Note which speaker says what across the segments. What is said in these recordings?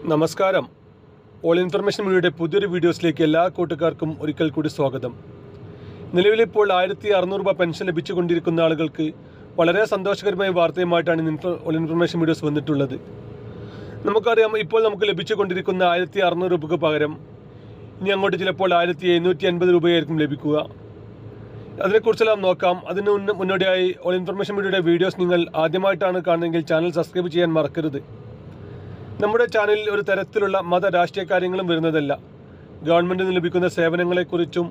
Speaker 1: നമസ്കാരം. All information മീഡിയയുടെ പുതിയൊരു വീഡിയോസിലേക്ക് എല്ലാ കൂട്ടുകാർക്കും ഒരിക്കൽ കൂടി സ്വാഗതം. നിലവിലിപ്പോൾ 1600 രൂപ പെൻഷൻ ലഭിച്ചുകൊണ്ടിരിക്കുന്ന ആളുകൾക്ക് വളരെ സന്തോഷകരമായ വാർത്തയുമായിട്ടാണ് ഓൾ ഇൻഫർമേഷൻ വീഡിയോസ് വന്നിട്ടുള്ളത്. നമുക്കറിയാം, ഇപ്പോൾ നമുക്ക് ലഭിച്ചുകൊണ്ടിരിക്കുന്ന 1600 രൂപയ്ക്ക് പകരം ഇനി അങ്ങോട്ട് ചിലപ്പോൾ 1750 രൂപയായിരിക്കും ലഭിക്കുക. അതിനെക്കുറിച്ചെല്ലാം നോക്കാം. അതിന് മുന്നോടിയായി ഓൾ ഇൻഫർമേഷൻ മീഡിയയുടെ വീഡിയോസ് നിങ്ങൾ ആദ്യമായിട്ടാണ് കാണുന്നതെങ്കിൽ ചാനൽ സബ്സ്ക്രൈബ് ചെയ്യാൻ മറക്കരുത്. നമ്മുടെ ചാനലിൽ ഒരു തരത്തിലുള്ള മത രാഷ്ട്രീയ കാര്യങ്ങളും വരുന്നതല്ല. ഗവൺമെൻറ്റിൽ നിന്ന് ലഭിക്കുന്ന സേവനങ്ങളെക്കുറിച്ചും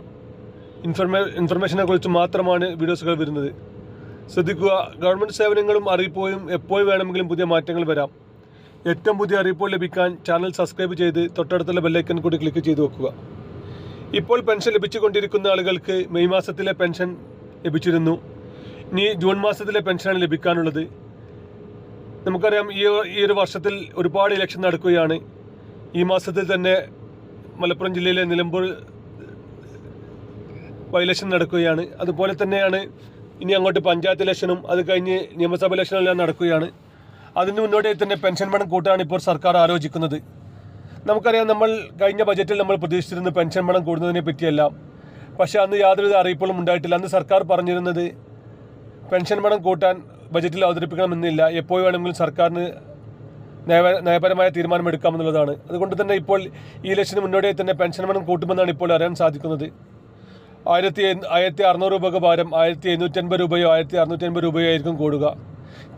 Speaker 1: ഇൻഫർമേഷനെക്കുറിച്ചും മാത്രമാണ് വീഡിയോസുകൾ വരുന്നത്. ശ്രദ്ധിക്കുക, ഗവൺമെൻറ് സേവനങ്ങളും അറിയിപ്പും എപ്പോൾ വേണമെങ്കിലും പുതിയ മാറ്റങ്ങൾ വരാം. ഏറ്റവും പുതിയ അറിയിപ്പുകൾ ലഭിക്കാൻ ചാനൽ സബ്സ്ക്രൈബ് ചെയ്ത് തൊട്ടടുത്തുള്ള ബെല്ലൈക്കൺ കൂടി ക്ലിക്ക് ചെയ്ത് വെക്കുക. ഇപ്പോൾ പെൻഷൻ ലഭിച്ചുകൊണ്ടിരിക്കുന്ന ആളുകൾക്ക് മെയ് മാസത്തിലെ പെൻഷൻ ലഭിച്ചിരുന്നു. ഇനി ജൂൺ മാസത്തിലെ പെൻഷനാണ് ലഭിക്കാനുള്ളത്. നമുക്കറിയാം, ഈ ഒരു വർഷത്തിൽ ഒരുപാട് ഇലക്ഷൻ നടക്കുകയാണ്. ഈ മാസത്തിൽ തന്നെ മലപ്പുറം ജില്ലയിലെ നിലമ്പൂർ ഇലക്ഷൻ നടക്കുകയാണ്. അതുപോലെ തന്നെയാണ് ഇനി അങ്ങോട്ട് പഞ്ചായത്ത് ഇലക്ഷനും അത് കഴിഞ്ഞ് നിയമസഭ ഇലക്ഷനെല്ലാം നടക്കുകയാണ്. അതിന് മുന്നോടിയായി തന്നെ പെൻഷൻ പണം കൂട്ടാണ് ഇപ്പോൾ സർക്കാർ ആലോചിക്കുന്നത്. നമുക്കറിയാം, നമ്മൾ കഴിഞ്ഞ ബജറ്റിൽ നമ്മൾ പ്രതീക്ഷിച്ചിരുന്നു പെൻഷൻ പണം കൂടുന്നതിനെ പറ്റിയെല്ലാം. പക്ഷേ അന്ന് യാതൊരുവിധ അറിയിപ്പുകളും ഉണ്ടായിട്ടില്ല. അന്ന് സർക്കാർ പറഞ്ഞിരുന്നത് പെൻഷൻ പണം കൂട്ടാൻ ബജറ്റിൽ അവതരിപ്പിക്കണമെന്നില്ല, എപ്പോൾ വേണമെങ്കിലും സർക്കാരിന് നയപരമായ തീരുമാനമെടുക്കാമെന്നുള്ളതാണ്. അതുകൊണ്ട് തന്നെ ഇപ്പോൾ ഈ ഇലക്ഷന് മുന്നോടിയായി തന്നെ പെൻഷൻ പണം കൂട്ടുമെന്നാണ് ഇപ്പോൾ അറിയാൻ സാധിക്കുന്നത്. 1600 രൂപയ്ക്ക് പകരം 1750 രൂപയോ 1650 രൂപയോ ആയിരിക്കും കൂടുക.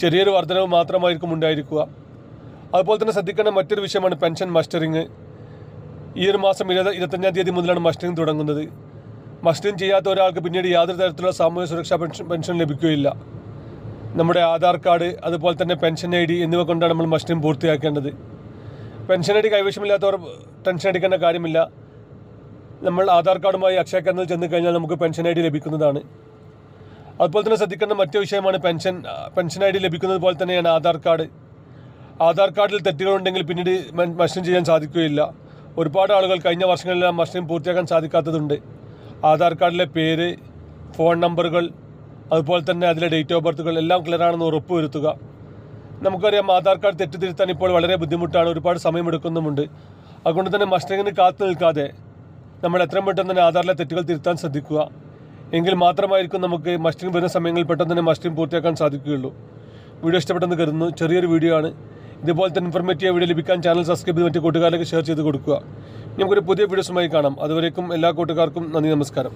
Speaker 1: ചെറിയൊരു വർധനവ് മാത്രമായിരിക്കും ഉണ്ടായിരിക്കുക. അതുപോലെ തന്നെ ശ്രദ്ധിക്കേണ്ട മറ്റൊരു വിഷയമാണ് പെൻഷൻ മസ്റ്ററിങ്. ഈ ഒരു മാസം 25-ാം തീയതി മുതലാണ് മസ്റ്ററിങ് തുടങ്ങുന്നത്. മസ്റ്ററിങ് ചെയ്യാത്ത ഒരാൾക്ക് പിന്നീട് യാതൊരു തരത്തിലുള്ള സാമൂഹ്യ സുരക്ഷാ പെൻഷൻ ലഭിക്കുകയില്ല. നമ്മുടെ ആധാർ കാർഡ്, അതുപോലെ തന്നെ പെൻഷൻ ID എന്നിവ കൊണ്ടാണ് നമ്മൾ മസ്റ്ററിങ് പൂർത്തിയാക്കേണ്ടത്. പെൻഷൻ ID കൈവശമില്ലാത്തവർ ടെൻഷൻ അടിക്കേണ്ട കാര്യമില്ല. നമ്മൾ ആധാർ കാർഡുമായി അക്ഷയ കേന്ദ്രത്തിൽ ചെന്ന് കഴിഞ്ഞാൽ നമുക്ക് പെൻഷൻ ID ലഭിക്കുന്നതാണ്. അതുപോലെ തന്നെ ശ്രദ്ധിക്കേണ്ട മറ്റു വിഷയമാണ് പെൻഷൻ ID ലഭിക്കുന്നത് പോലെ തന്നെയാണ് ആധാർ കാർഡ്. ആധാർ കാർഡിൽ തെറ്റുകളുണ്ടെങ്കിൽ പിന്നീട് മസ്റ്ററിങ് ചെയ്യാൻ സാധിക്കുകയില്ല. ഒരുപാട് ആളുകൾ കഴിഞ്ഞ വർഷങ്ങളിലെല്ലാം മസ്റ്ററിങ് പൂർത്തിയാക്കാൻ സാധിക്കാത്തതുണ്ട്. ആധാർ കാർഡിലെ പേര്, ഫോൺ നമ്പറുകൾ, അതുപോലെ തന്നെ അതിലെ ഡേറ്റ് ഓഫ് ബർത്തുകൾ എല്ലാം ക്ലിയറാണെന്ന് ഉറപ്പുവരുത്തുക. നമുക്കറിയാം, ആധാർ കാർഡ് തെറ്റിദ്ധരുത്താൻ ഇപ്പോൾ വളരെ ബുദ്ധിമുട്ടാണ്, ഒരുപാട് സമയമെടുക്കുന്നുമുണ്ട്. അതുകൊണ്ട് തന്നെ മസ്റ്ററിങ്ങിന് കാത്തു നിൽക്കാതെ നമ്മൾ എത്രയും പെട്ടെന്ന് തന്നെ ആധാറിലെ തെറ്റുകൾ തിരുത്താൻ ശ്രദ്ധിക്കുക. എങ്കിൽ മാത്രമായിരിക്കും നമുക്ക് മസ്റ്ററിങ് വരുന്ന സമയങ്ങളിൽ പെട്ടെന്ന് തന്നെ മസ്റ്ററിങ് പൂർത്തിയാക്കാൻ സാധിക്കുകയുള്ളൂ. വീഡിയോ ഇഷ്ടപ്പെട്ടെന്ന് കരുതുന്നു. ചെറിയൊരു വീഡിയോ ആണ്. ഇതുപോലത്തെ ഇൻഫർമേറ്റീവ് വീഡിയോ ലഭിക്കാൻ ചാനൽ സബ്സ്ക്രൈബ് ചെയ്ത് മറ്റു കൂട്ടുകാരിലേക്ക് ഷെയർ ചെയ്ത് കൊടുക്കുക. നമുക്കൊരു പുതിയ വീഡിയോസുമായി കാണാം. അതുവരേക്കും എല്ലാ കൂട്ടുകാർക്കും നന്ദി, നമസ്കാരം.